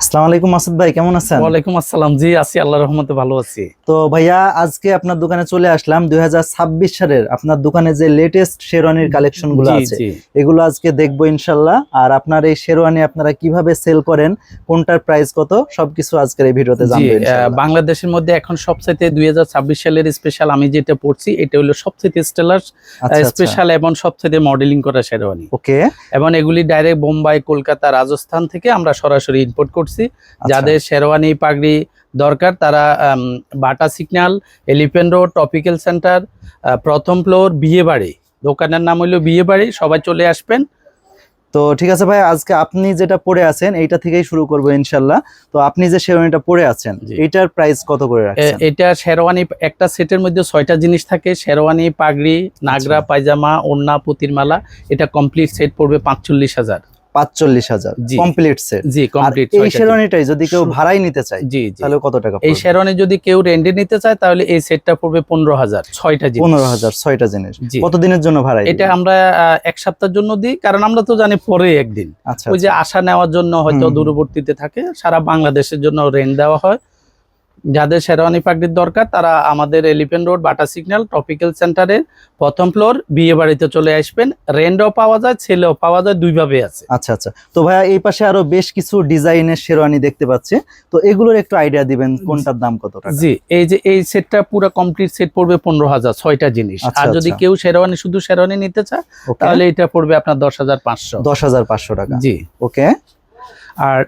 আসসালামু আলাইকুম মাসুদ ভাই, কেমন আছেন? ওয়ালাইকুম আসসালাম। জি আছি, আল্লাহর রহমতে ভালো আছি। তো ভাইয়া আজকে আপনার দোকানে চলে আসলাম 2026 সালের আপনার দোকানে যে লেটেস্ট শেরওয়ানির কালেকশন গুলো জি আছে জি এগুলো আজকে দেখবো ইনশাল্লাহ। আর আপনার এই শেরওয়ানি আপনারা কিভাবে সেল করেন, কোনটার প্রাইস কত, সবকিছু আজকের এই ভিডিওতে জি জানবো ইনশাল্লাহ। বাংলাদেশের মধ্যে এখন সবচেয়ে 2026 সালের স্পেশাল আমি যেটা পড়ছি এটা হলো সবচেয়ে স্টেলার আচ্ছা আচ্ছা, স্পেশাল এবং সবচেয়ে মডেলিং করা শেরওয়ানি। ওকে। এবং এগুলি ডাইরেক্ট বোম্বাই, কলকাতা, রাজস্থান থেকে আমরা সরাসরি ইম্পোর্ট করছি। আচ্ছা। যাদের শেরওয়ানি পাগড়ি দরকার তারা Bata Signal, Elephant Road, Topical Centre, প্রথম ফ্লোর, বিয়ে বাড়ি। দোকানের নাম হলো বিয়ে বাড়ি, সবাই চলে আসবেন। তো ঠিক আছে ভাই, আজকে আপনি যেটা পরে আছেন এইটা থেকেই শুরু করবো ইনশাল্লাহ। তো আপনি যে শেরওয়ানিটা পরে আছেন জি। এইটার প্রাইস কত করে রাখছেন? এটা শেরওয়ানি, একটা সেটের মধ্যে 6টা জিনিস থাকে। শেরওয়ানি, পাগড়ি, নাগরা, পায়জামা, ওড়না, পুতির মালা। এটা কমপ্লিট সেট পড়বে 45,000। 45,000 জি। Complete set? জি কমপ্লিট। এই শেরওয়ানিটাই যদি কেউ ভাড়াই নিতে চায় জি জি, তাহলে কত টাকা এই পড়বে? শেরওয়ানি যদি কেউ রেন্টে নিতে চায় তাহলে এই সেটটা পড়বে 15,000, 6টা জিনিস। 15,000 6টা জিনিস। জি। কতদিনের জন্য ভাড়াই এটা দিবেন? আমরা 1 সপ্তাহের জন্য দিই, কারণ আমরা তো জানি পরে একদিন আচ্ছা ওই যে আচ্ছা। আশা নেওয়ার জন্য হয়তো হুম। দূরবর্তীতে থাকে, সারা বাংলাদেশের জন্য রেন্ট দেওয়া হয়। যাদের শেরওয়ানি পাগড়ির দরকার তারা আমাদের Elephant Road, Bata Signal, Topical সেন্টারের প্রথম ফ্লোর, বিয়ে বাড়িতে চলে আসবেন। রেন্টও পাওয়া যায়, ছেলেও পাওয়া যায়, দুইভাবে আছে। আচ্ছা আচ্ছা। তো ভাইয়া এই পাশে আরো বেশ কিছু ডিজাইনের শেরওয়ানি দেখতে পাচ্ছি, তো এগুলোর একটু আইডিয়া দিবেন কোনটার দাম কত টাকা? জি, এই যে এই সেটটা পুরো কমপ্লিট সেট পড়বে 15,000, 6টা জিনিস। আচ্ছা, আর যদি আচ্ছা। কেউ শেরওয়ানি, শুধু শেরওয়ানি নিতে চায় ওকে। তাহলে এটা পড়বে আপনার 10,500। 10,500 টাকা। জি। ওকে। আর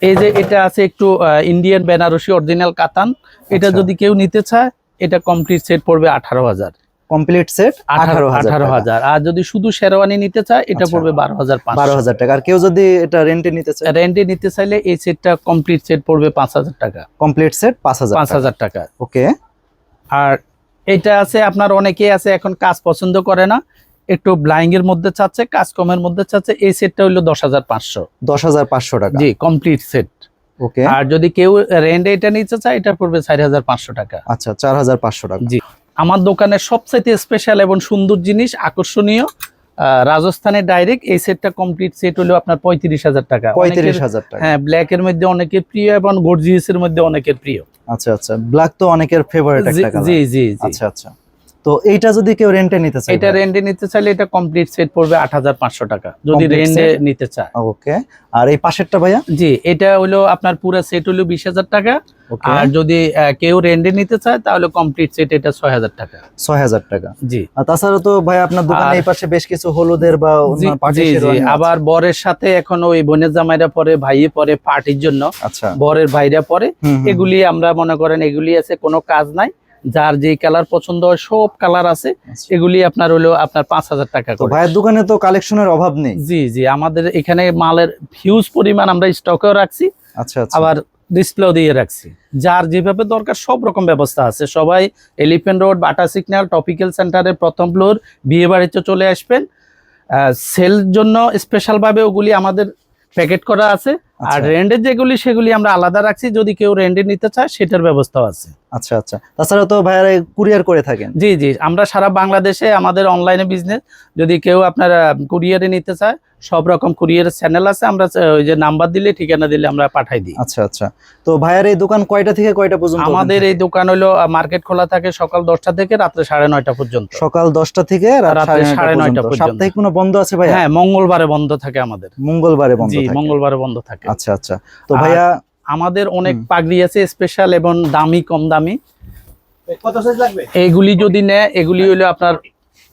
এই যে এটা আছে একটু ইন্ডিয়ান বেনারসি অরিজিনাল কাতান, এটা আচ্ছা। যদি কেউ নিতে চায় এটা কমপ্লিট সেট পড়বে 18,000। কমপ্লিট সেট 18,000 আর যদি শুধু শেরওয়ানি নিতে চায় এটা আচ্ছা। পড়বে 12,500। 12,000 টাকা। আর কেউ যদি এটা রেন্টে নিতে চায়? রেন্টে নিতে চাইলে এই সেটটা কমপ্লিট সেট পড়বে 5,000 টাকা। কমপ্লিট সেট 5,000 টাকা। 5,000 টাকা। ওকে। আর এটা আছে আপনার অনেকেই আছে এখন কাজ পছন্দ করে না, একটু ব্লাইং এর মধ্যে চাচ্ছে, কাজ কমের মধ্যে চাচ্ছে, এই সেটটা হলো 10,500। 10,500 টাকা। জি কমপ্লিট সেট। ওকে। আর যদি কেউ রেন্টে এটা নিতে চায় এটা পড়বে 4,500 টাকা। আচ্ছা, 4,500 টাকা। জি। আমার দোকানের সবচাইতে স্পেশাল এবং সুন্দর জিনিস, আকর্ষণীয়, রাজস্থানের ডাইরেক্ট এই সেটটা কমপ্লিট সেট হলো আপনার 35,000 টাকা। 35,000 টাকা। হ্যাঁ, ব্ল্যাক এর মধ্যে অনেকের প্রিয় এবং গর্জিয়াস এর মধ্যে অনেকের প্রিয়। আচ্ছা আচ্ছা, ব্ল্যাক তো অনেকের ফেভারিট একটা কালার। জি জি জি। আচ্ছা আচ্ছা। তো এইটা যদি কেউ রেন্টে নিতে চায়? এটা রেন্টে নিতে চাইলে এটা কমপ্লিট সেট পড়বে 8,500 টাকা যদি Complete রেন্টে set? নিতে চায়। ওকে। আর এই পাশেরটা ভাইয়া? জি, এটা হলো আপনার পুরো সেট হলো 20,000 টাকা। ওকে। আর যদি কেউ রেন্টে নিতে চায় তাহলে কমপ্লিট সেট এটা 6,000 টাকা। 6,000 টাকা। জি। আর তাছাড়া তো ভাই আপনার দোকানে এই পাশে বেশ কিছু হলুদের বা জি অন্য পার্টি জি জি, শেরওয়ানি আছে। আবার বরের সাথে এখন ওই বোনের জামাইরা পরে, ভাইয়ে পরে পার্টির জন্য, আচ্ছা। বরের ভাইরা পরে। হুম, হুম। এগুলি আমরা মনে করেন এগুলি আছে, কোনো কাজ নাই, যার যে কালার পছন্দ হয় সব কালার আছে। আচ্ছা। এগুলি আপনার হলো আপনার 5,000 টাকা তো করে। ভাইয়ের দোকানে তো কালেকশনের অভাব নেই। জি জি, আমাদের এখানে মালের হিউজ পরিমাণ আমরা স্টকেও রাখছি, আচ্ছা আচ্ছা। আবার ডিসপ্লেও দিয়ে রাখছি। যার যেভাবে দরকার সব রকম ব্যবস্থা আছে। সবাই Elephant Road, Bata Signal, Topical সেন্টারের প্রথম ফ্লোর, বিয়ে বাড়িতে চলে আসবেন। সেল জন্য স্পেশাল ভাবে ওগুলি আমাদের প্যাকেট করা আছে। আর আচ্ছা। রেন্টের যেগুলি সেগুলি আমরা আলাদা রাখছি, যদি কেউ রেন্টে নিতে চায় সেটার ব্যবস্থাও আছে। আচ্ছা আচ্ছা। তাছাড়া তো ভাইয়ারা কুরিয়ার করে থাকেন? জি জি, আমরা সারা বাংলাদেশে আমাদের অনলাইনে বিজনেস, যদি কেউ আপনারা কুরিয়ারে নিতে চায় সব রকম কুরিয়ারের চ্যানেল আছে, আমরা ওই যে নাম্বার দিলে, ঠিকানা দিলে আমরা পাঠাই দিই। আচ্ছা আচ্ছা। তো ভাইয়ার এই দোকান কয়টা থেকে কয়টা পর্যন্ত? আমাদের এই দোকান হলো মার্কেট খোলা থাকে সকাল 10টা থেকে রাত্রে 9:30 পর্যন্ত। সকাল 10টা থেকে রাত রাত্রে 9:30 পর্যন্ত। সাপ্তাহিক কোনো বন্ধ আছে ভাইয়া? হ্যাঁ, মঙ্গলবারে বন্ধ থাকে আমাদের। মঙ্গলবারে বন্ধ জি, থাকে? মঙ্গলবারে বন্ধ থাকে। আচ্ছা আচ্ছা। তো ভাইয়া আমাদের অনেক পাগড়ি আছে স্পেশাল এবং দামি, কম দামি। কত সাইজ লাগবে? এগুলি যদি নেয় এগুলি হলো আপনার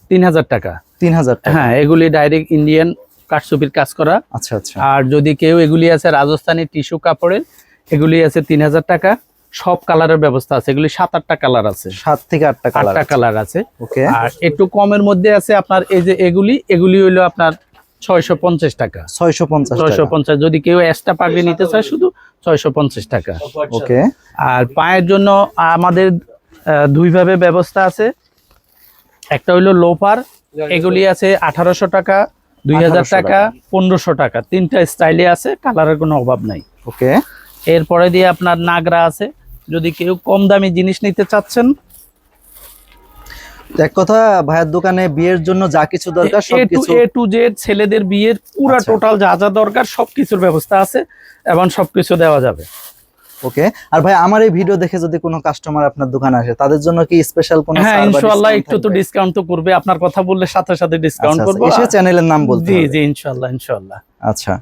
3,000 টাকা। 3,000 টাকা। হ্যাঁ, এগুলি ডাইরেক্ট ইন্ডিয়ান কাঠচুপির কাজ করা। আচ্ছা আচ্ছা। আর যদি কেউ এগুলি আছে রাজস্থানী টিস্যু কাপড়ের, এগুলি আছে 3,000 টাকা। সব কালারের ব্যবস্থা আছে, এগুলি 7-8টা কালার আছে। 7 থেকে 8টা কালার। 8টা কালার আছে। ওকে। আর একটু কমের মধ্যে আছে আপনার এই যে এগুলি হলো আপনার 650 টাকা। 650 টাকা। 650, যদি কেউ এক্সট্রা পাগড়ি নিতে চায় শুধু 650 টাকা। ওকে। আর পায়ের জন্য আমাদের দুইভাবে ব্যবস্থা আছে। একটা হইলো লোফার, এগুলি আছে 1,800 টাকা, 2,000 টাকা, 1,500 টাকা। 3টা স্টাইলে আছে, কালারের কোনো অভাব নাই। ওকে। এরপরে দিয়ে আপনার নাগরা আছে, যদি কেউ কম দামি জিনিস নিতে চাচ্ছেন তো এক কথা ভাইয়ের দোকানে বিয়ের জন্য যা কিছু দরকার সবকিছু A to Z ছেলেদের বিয়ের পুরা আচ্ছা। টোটাল যা যা দরকার সবকিছুর ব্যবস্থা আছে এবং সবকিছু দেওয়া যাবে। ওকে। আর ভাই আমার এই ভিডিও দেখে যদি কোনো কাস্টমার আপনার দোকানে আসে তাদের জন্য কি স্পেশাল কোনো হ্যাঁ, ছাড় বা ইনশাআল্লাহ discount একটু তো থাকবে? ডিসকাউন্ট তো করবে, আপনার কথা বললে সাথে সাথে ডিসকাউন্ট আচ্ছা, করব। এসে চ্যানেলের নাম বলতে জি হবে। জি, ইনশাআল্লাহ ইনশাআল্লাহ। আচ্ছা,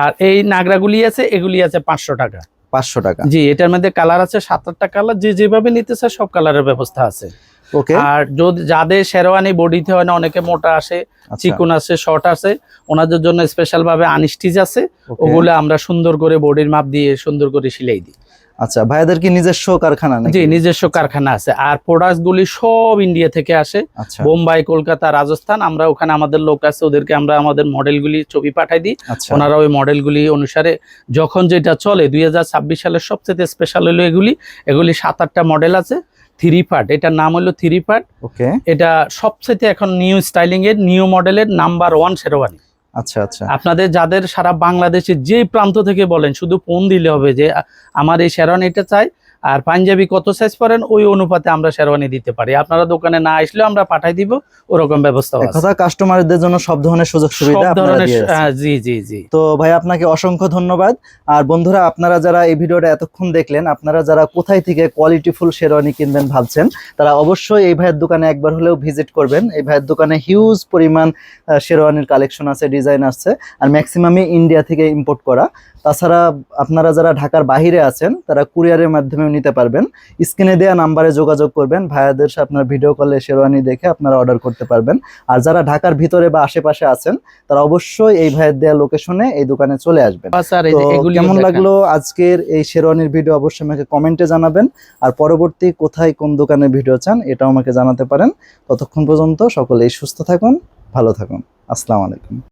আর এই নাগরাগুলি আছে, এগুলি আছে 500 টাকা। 500 টাকা। জি, এটার মধ্যে কালার আছে 7-8টা কালার, যে যেভাবে নিতে চায় সব কালারের ব্যবস্থা আছে। ওকে। আর যদি যাদের শেরওয়ানি বডিতে হয় না, অনেকে মোটা আসে, আচ্ছা, চিকন আছে, শর্ট আছে, ওনাদের জন্য স্পেশাল ভাবে আনস্টিচ আছে, okay। ওগুলো আমরা সুন্দর করে বডির মাপ দিয়ে সুন্দর করে সিলাই দিই। আচ্ছা, ভাইয়াদের কি নিজস্ব কারখানা নাকি? জি, নিজস্ব কারখানা আছে। আর প্রোডাক্ট গুলি সব ইন্ডিয়া থেকে আসে, আচ্ছা, বোম্বাই, কলকাতা, রাজস্থান। আমরা ওখানে আমাদের লোক আছে, ওদেরকে আমরা আমাদের মডেলগুলি ছবি পাঠাই দিই, আচ্ছা, ওনারা ওই মডেলগুলি অনুসারে যখন যেটা চলে। 2026 সালের সবচেয়ে স্পেশাল হলো এগুলি 7-8টা মডেল আছে। 3 পার্ট, এটার নাম হলো 3 পার্ট। ওকে। এটা সবচেয়ে এখন নিউ স্টাইলিং এর নিউ মডেলের নাম্বার 1 শেরওয়ানি। আচ্ছা, আচ্ছা, আপনাদের যাদের সারা বাংলাদেশে যে প্রান্ত থেকে বলেন, শুধু ফোন দিলে হবে যে আমার এই শেরওয়ানিটা চাই, আর পাঞ্জাবি কত সাইজ পরেন ওই অনুপাতে আমরা শেরওয়ানি দিতে পারি। আপনারা দোকানে না আসলেও আমরা পাঠাই দিব, ওরকম ব্যবস্থা এক আছে। কথা কাস্টমারদের জন্য সব ধরনের সুযোগ সুবিধা সব আপনারা ধরনের দিয়ে আছেন। জি জি জি। তো ভাই আপনাকে অসংখ্য ধন্যবাদ। আর বন্ধুরা, আপনারা যারা এই ভিডিওটা এতক্ষণ দেখলেন, আপনারা যারা কোথায় থেকে কোয়ালিটিফুল শেরওয়ানি কিনবেন ভাবছেন, তারা অবশ্যই এই ভাইয়ের দোকানে একবার হলেও ভিজিট করবেন। এই ভাইয়ের দোকানে হিউজ পরিমাণ শেরওয়ানির কালেকশন আছে, ডিজাইন আছে, আর ম্যাক্সিমামই ইন্ডিয়া থেকে ইম্পোর্ট করা। তাছাড়া আপনারা যারা ঢাকার বাইরে আছেন তারা কুরিয়ারের মাধ্যমেও নিতে পারবেন। স্ক্রিনে দেওয়া নাম্বারে যোগাযোগ করবেন, ভাইয়াদের সাথে আপনার ভিডিও কলে শেরওয়ানি দেখে আপনারা অর্ডার করতে পারবেন। আর যারা ঢাকার ভিতরে বা আশেপাশে আছেন তারা অবশ্যই এই ভাইয়ের দেওয়া লোকেশনে এই দোকানে চলে আসবেন। স্যার, তো কেমন লাগলো আজকের এই শেরওয়ানির ভিডিও অবশ্যই আমাকে কমেন্টে জানাবেন। আর পরবর্তী কোথায় কোন দোকানের ভিডিও চান এটাও আমাকে জানাতে পারেন। ততক্ষণ পর্যন্ত সকলেই সুস্থ থাকুন, ভালো থাকুন। আসসালামু আলাইকুম।